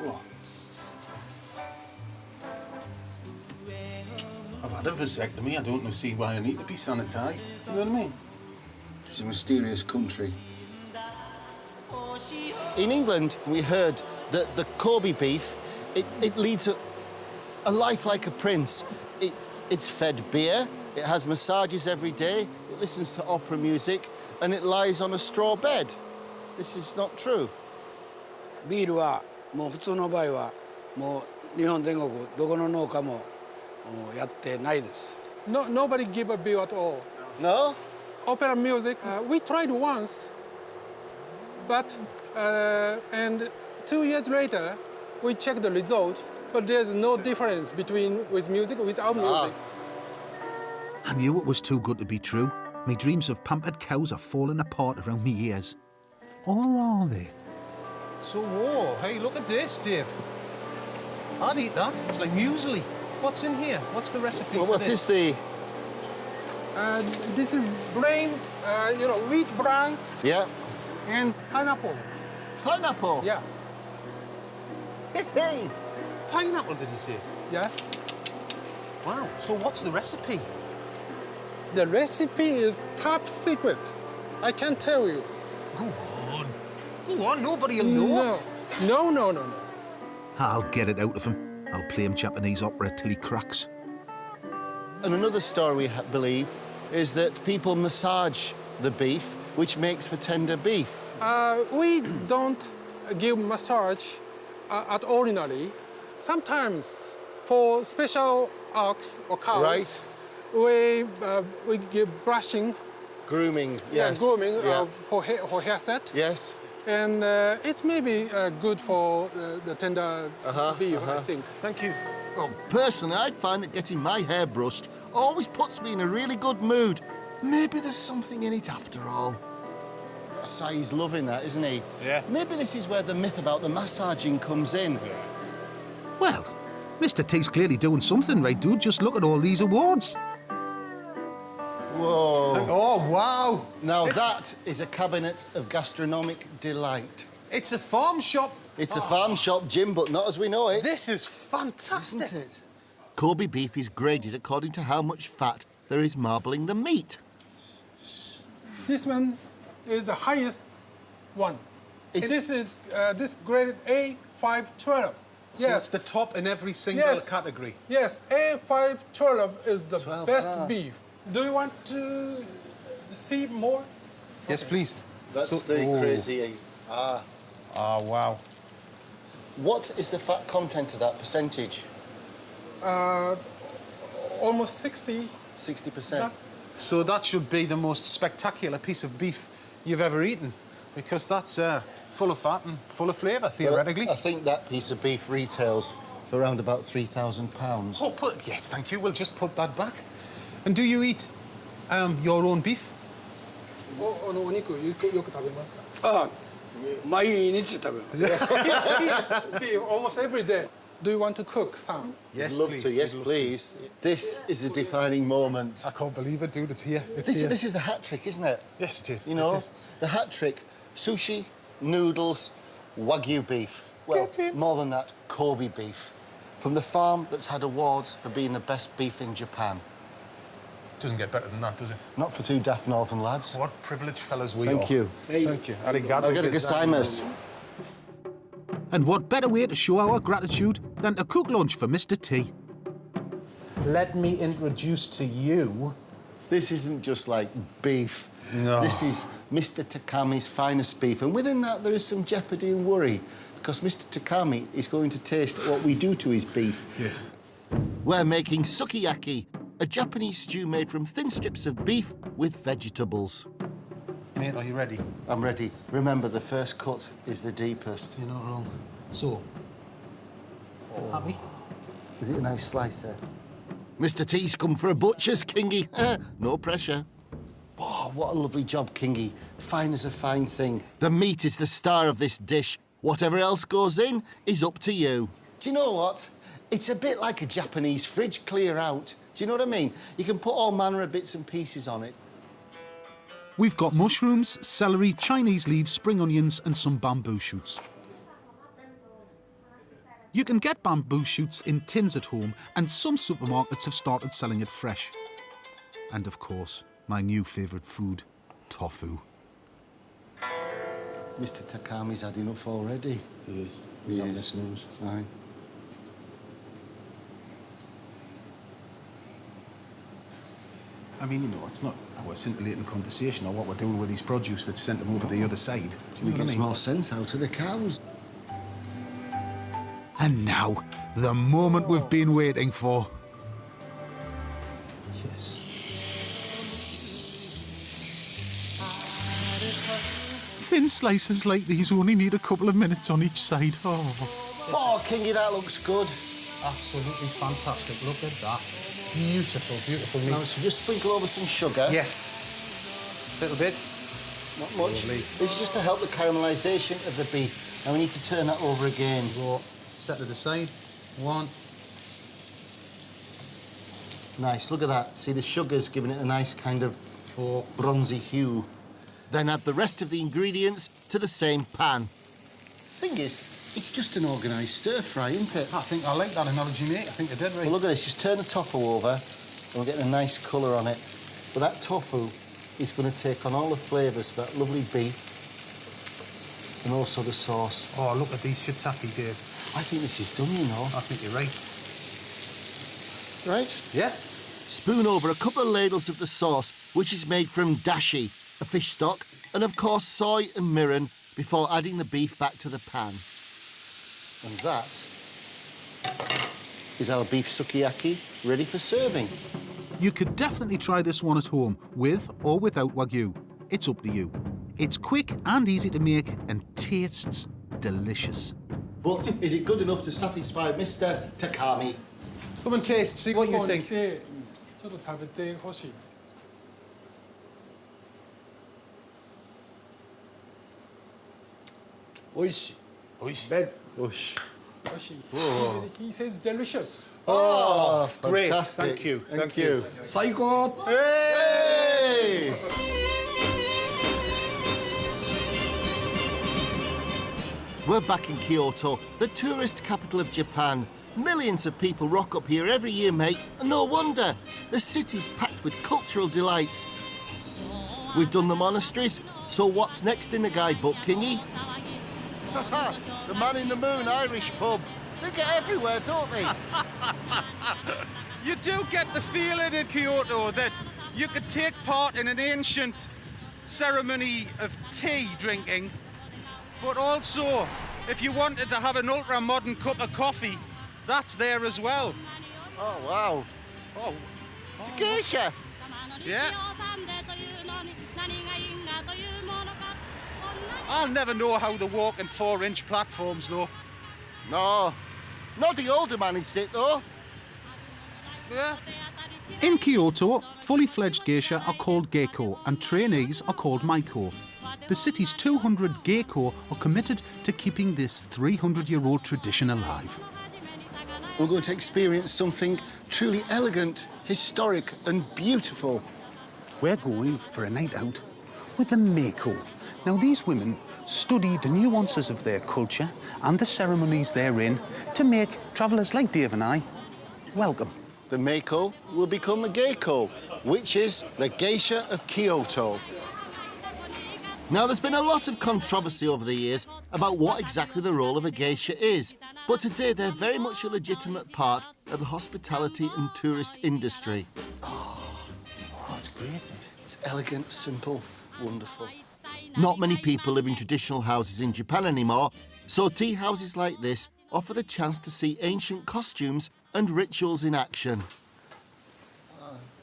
Oh. I've had a vasectomy. I don't see why I need to be sanitised. Do you know what I mean? It's a mysterious country. In England, we heard that the Kobe beef, it leads a life like a prince. It's fed beer, it has massages every day, it listens to opera music, and it lies on a straw bed. This is not true. ビールはもう普通の場合はもう日本全国どこの農家もやってないです。 No, nobody give a bill at all. No? Opera music, we tried once, but and 2 years later, we checked the result, but there's no difference between with music and without music. I knew it was too good to be true. My dreams of pampered cows are falling apart around me ears. Or are they? So, whoa, hey, look at this, Dave. I'd eat that. It's like muesli. What's in here? What's the recipe Well, for what this? is the... This is grain, wheat bran Yeah. and pineapple. Pineapple? Yeah. Hey! Pineapple, did you say? Yes. Wow, so what's the recipe? The recipe is top secret. I can't tell you. Go on. Go on, nobody will know. No. I'll get it out of him. I'll play him Japanese opera till he cracks. And another story we believe is that people massage the beef, which makes for tender beef. We don't give massage at ordinary. Sometimes for special ox or cows, Right. we give brushing. Grooming, yes. Grooming Yeah. for hair set. Yes. And it may be good for the tender beef, I think. Thank you. Well, personally, I find that getting my hair brushed always puts me in a really good mood. Maybe there's something in it after all. Sai's loving that, isn't he? Yeah. Maybe this is where the myth about the massaging comes in. Well, Mr. T's clearly doing something right, dude. Just look at all these awards. Whoa. Oh, wow. Now that is a cabinet of gastronomic delight. It's a farm shop. It's a farm shop, Jim, but not as we know it. This is fantastic. Isn't it? Kobe beef is graded according to how much fat there is marbling the meat. This one is the highest one. This is this graded A512. So it's the top in every single category. Yes, A512 is the 12, best beef. Do you want to see more? Yes, please. That's So- the oh. crazy. Ah, wow. What is the fat content of that percentage? Almost 60. 60%. So that should be the most spectacular piece of beef you've ever eaten, because that's full of fat and full of flavour, theoretically. Well, I think that piece of beef retails for around about £3,000. Oh, yes, thank you. We'll just put that back. And do you eat your own beef? お肉よく食べますか？あ、毎日食べます。Yes, beef almost every day. Do you want to cook some? Yes, Love please. to, yes, please. This is the defining moment. I can't believe it, dude. It's here. This is a hat trick, isn't it? Yes, it is. You know, it is. the hat trick: sushi, noodles, Wagyu beef. Well, more than that, Kobe beef. From the farm that's had awards for being the best beef in Japan. Doesn't get better than that, does it? Not for two daft northern lads. What privileged fellas we are. Thank you. Thank you. Arigato. Arigato gozaimasu. And what better way to show our gratitude than to cook lunch for Mr. T? Let me introduce to you... This isn't just like beef. No. This is Mr. Takami's finest beef. And within that, there is some jeopardy and worry, because Mr. Takami is going to taste what we do to his beef. Yes. We're making sukiyaki, a Japanese stew made from thin strips of beef with vegetables. Mate, are you ready? I'm ready. Remember, the first cut is the deepest. You're not wrong. So, happy? Is it a nice slice there? Mr. T's come for a butcher's, Kingy. No pressure. Oh, what a lovely job, Kingy. Fine as a fine thing. The meat is the star of this dish. Whatever else goes in is up to you. Do you know what? It's a bit like a Japanese fridge clear out. Do you know what I mean? You can put all manner of bits and pieces on it. We've got mushrooms, celery, Chinese leaves, spring onions and some bamboo shoots. You can get bamboo shoots in tins at home, and some supermarkets have started selling it fresh. And of course, my new favourite food, tofu. Mr. Takami's had enough already. He is. He's on the snooze. Fine. I mean, you know, it's not our scintillating conversation or what we're doing with these produce that's sent them over the other side. Do you know what I Makes mean? more sense out of the cows. And now, the moment we've been waiting for. Yes. Thin slices like these only need a couple of minutes on each side. Oh, Kingy, that looks good. Absolutely fantastic. Look at that. Beautiful, beautiful meat. Now, so just sprinkle over some sugar. Yes. A little bit. Not much. Lovely. This is just to help the caramelisation of the beef. And we need to turn that over again. So, set it aside. One. Nice, look at that. See, the sugar's giving it a nice kind of bronzy hue. Then add the rest of the ingredients to the same pan. Thing is, it's just an organised stir-fry, isn't it? I think I like that analogy, mate. I think I did right. Well, look at this. Just turn the tofu over, and we're getting a nice colour on it. But that tofu is going to take on all the flavours of that lovely beef and also the sauce. Oh, look at these shiitake, Dave. I think this is done, you know. I think you're right. Right? Yeah. Spoon over a couple of ladles of the sauce, which is made from dashi, a fish stock, and of course soy and mirin, before adding the beef back to the pan. And that is our beef sukiyaki, ready for serving. You could definitely try this one at home, with or without Wagyu. It's up to you. It's quick and easy to make and tastes delicious. But is it good enough to satisfy Mr. Takami? Come and taste, see what you think. ちょっと食べてほしい。おいしい。おいしい。 Bed. 美味しい。He says delicious. Oh, Great. fantastic. Thank you. Thank you. 最高。 Hey! We're back in Kyoto, the tourist capital of Japan. Millions of people rock up here every year, mate, and no wonder. The city's packed with cultural delights. We've done the monasteries, so what's next in the guidebook, Kingy? The Man in the Moon Irish pub. They get everywhere, don't they? You do get the feeling in Kyoto that you could take part in an ancient ceremony of tea drinking, but also, if you wanted to have an ultra-modern cup of coffee, that's there as well. Oh, wow. Oh, It's a geisha. Yeah. I'll never know how they walk in 4-inch platforms, though. No, not the older managed it, though. Yeah. In Kyoto, fully fledged geisha are called Geiko and trainees are called Maiko. The city's 200 Geiko are committed to keeping this 300-year-old tradition alive. We're going to experience something truly elegant, historic and beautiful. We're going for a night out with the Maiko. Now, these women study the nuances of their culture and the ceremonies therein to make travellers like Dave and I welcome. The Maiko will become a Geiko, which is the geisha of Kyoto. Now, there's been a lot of controversy over the years about what exactly the role of a geisha is, but today they're very much a legitimate part of the hospitality and tourist industry. Oh, it's great. It's elegant, simple, wonderful. Not many people live in traditional houses in Japan anymore, so tea houses like this offer the chance to see ancient costumes and rituals in action.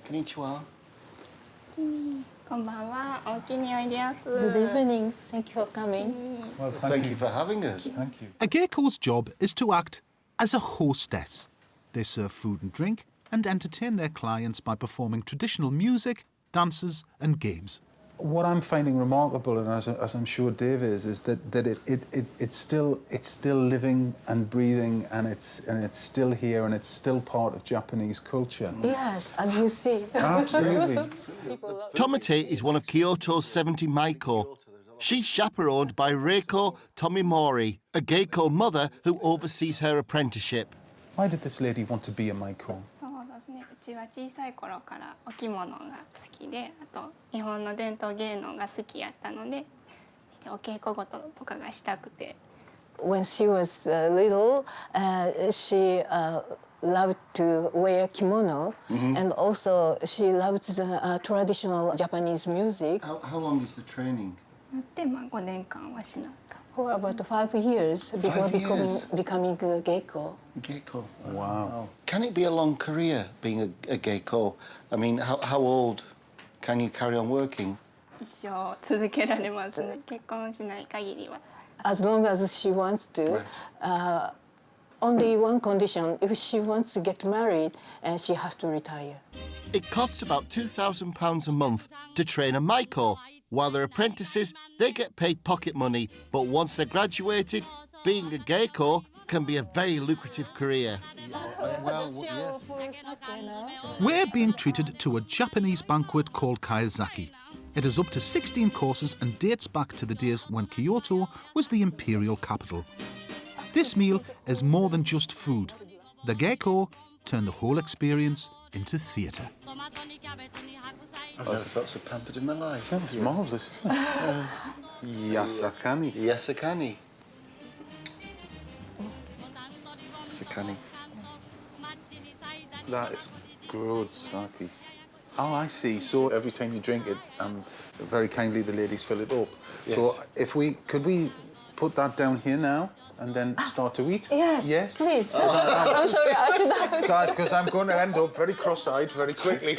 Konnichiwa. Good evening. Thank you for coming. Well, thank you for having us. Thank you. A Geiko's job is to act as a hostess. They serve food and drink and entertain their clients by performing traditional music, dances and games. What I'm finding remarkable, and as I'm sure Dave is that it's still living and breathing, and it's still here, and it's still part of Japanese culture. Yes, as you see. Absolutely. Tomate is one of Kyoto's 70 Maiko. She's chaperoned by Reiko Tomimori, a Geiko mother who oversees her apprenticeship. Why did this lady want to be a Maiko? うちは小さい頃からお着物が好きで、あと日本の伝統芸能が好きやったので、お稽古事とかがしたくて。When she was little, she loved to wear kimono, and also she loved the traditional Japanese music. How long is the training? で、5年間はしなか。For about 5 years before becoming a Geiko. Geiko. Wow. Can it be a long career being a Geiko? I mean, how old can you carry on working? 一生続けられますね。結婚しない限りは。As long as she wants to. Only one condition: if she wants to get married, she has to retire. It costs about £2,000 a month to train a Maiko. While they're apprentices, they get paid pocket money, but once they're graduated, being a Geiko can be a very lucrative career. Well, yes. We're being treated to a Japanese banquet called kaizaki. It is up to 16 courses and dates back to the days when Kyoto was the imperial capital. This meal is more than just food. The Geiko turn the whole experience into theatre. I've never felt so pampered in my life. That was marvellous, isn't it? Yasakani. Yasakani. Yasakani. That is good sake. Oh, I see. So every time you drink it, very kindly the ladies fill it up. Yes. So could we put that down here now and then start to eat? Yes. Yes. Please. I'm sorry. I should have. Because I'm going to end up very cross-eyed very quickly.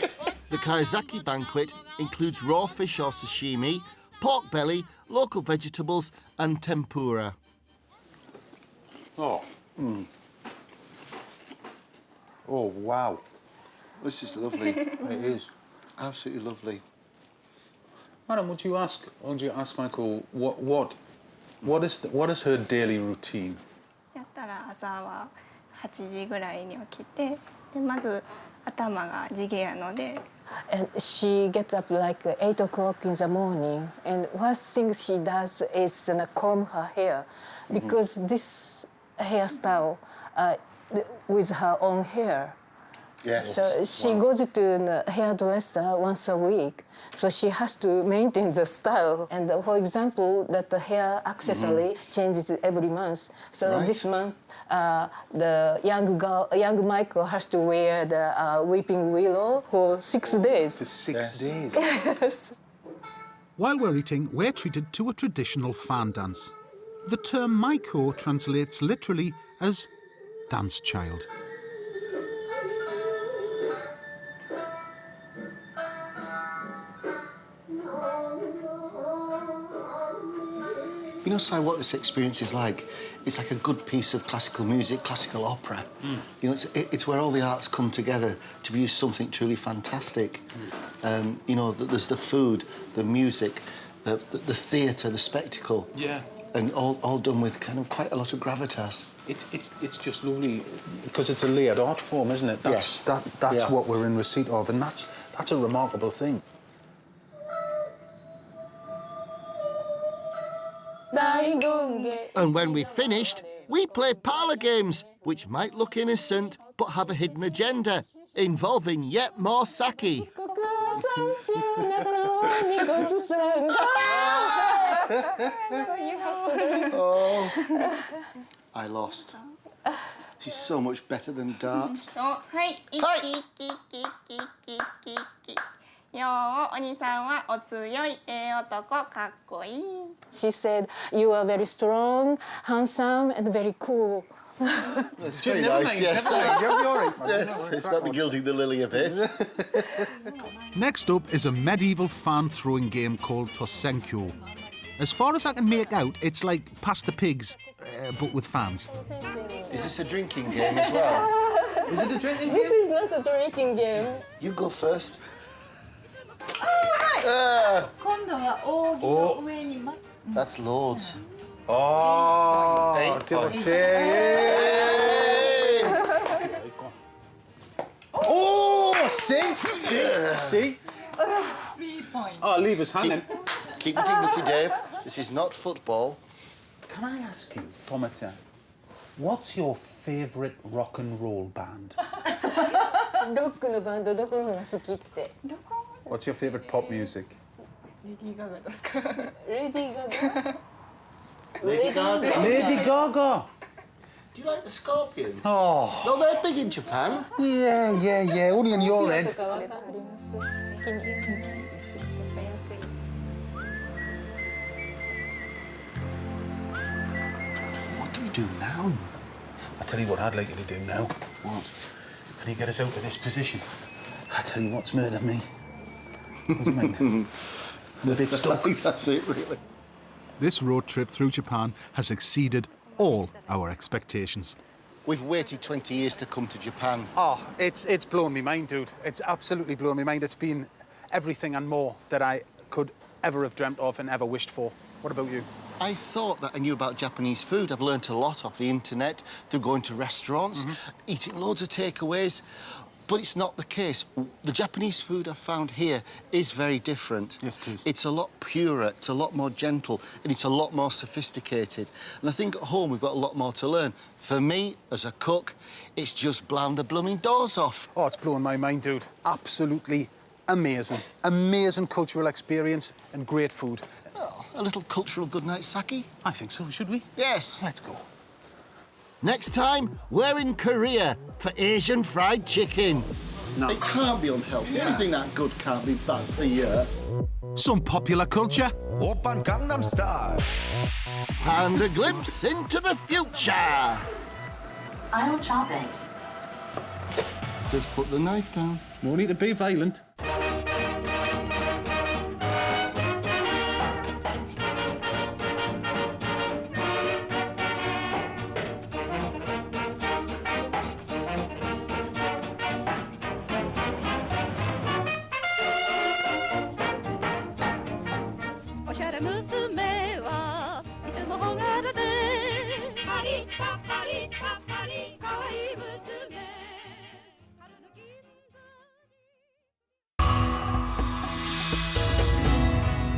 The kaizaki banquet includes raw fish or sashimi, pork belly, local vegetables and tempura. Oh. Oh, wow. This is lovely. It is. Absolutely lovely. Madam, would you ask Michael what is her daily routine? やったら朝は8時ぐらいに起きて、でまず頭が地毛やので。And she gets up like 8 o'clock in the morning, and first thing she does is comb her hair, because this hairstyle with her own hair. Yes. So she goes to the hairdresser once a week, so she has to maintain the style. And for example, that the hair accessory changes every month. So this month, the young Michael has to wear the weeping willow for 6 days. For 6 days? Yes. While we're eating, we're treated to a traditional fan dance. The term Maiko translates literally as dance child. know, Si, what this experience is like? It's like a good piece of classical music, classical opera. You know, it's where all the arts come together to produce something truly fantastic. You know, there's the food, the music, the theatre, the spectacle. Yeah. And all done with kind of quite a lot of gravitas. It's just lovely because it's a layered art form, isn't it? That's what we're in receipt of, and that's a remarkable thing. And when we've finished, we play parlour games, which might look innocent but have a hidden agenda, involving yet more sake. Oh, I lost. This is so much better than darts. She said, you are very strong, handsome, and very cool. That's very nice, yes. Yes, it's got me gilding the lily a bit. Next up is a medieval fan-throwing game called Tosenkyo. As far as I can make out, it's like Pass the Pigs, but with fans. Is this a drinking game as well? Is it a drinking game? This is not a drinking game. You go first. That's loads. Oh, 8 points. Oh, see? 3 points. Oh, leave us hanging. Keep your dignity, Dave. This is not football. Can I ask you, Tomata, what's your favourite rock and roll band? What's your favourite pop music? Lady Gaga. Lady Gaga. Lady Gaga. Lady Gaga. Do you like the Scorpions? Oh. No, they're big in Japan. Yeah. Only on your end. What do we do now? I tell you what I'd like you to do now. What? Can you get us out of this position? I tell you what's murdered me. I'm a bit stuck. That's it, really. This road trip through Japan has exceeded all our expectations. We've waited 20 years to come to Japan. Oh, it's blown me mind, dude. It's absolutely blown me mind. It's been everything and more that I could ever have dreamt of and ever wished for. What about you? I thought that I knew about Japanese food. I've learnt a lot off the internet through going to restaurants, eating loads of takeaways. But it's not the case. The Japanese food I've found here is very different. Yes, it is. It's a lot purer, it's a lot more gentle, and it's a lot more sophisticated. And I think at home we've got a lot more to learn. For me, as a cook, it's just blown the blooming doors off. Oh, it's blowing my mind, dude. Absolutely amazing. Amazing cultural experience and great food. Oh, a little cultural goodnight sake? I think so, should we? Yes. Let's go. Next time, we're in Korea for Asian fried chicken. No. It can't be unhealthy. Anything that good can't be bad for you. Some popular culture. Oppan Gangnam Style. And a glimpse into the future. I'll chop it. Just put the knife down. No need to be violent. Move the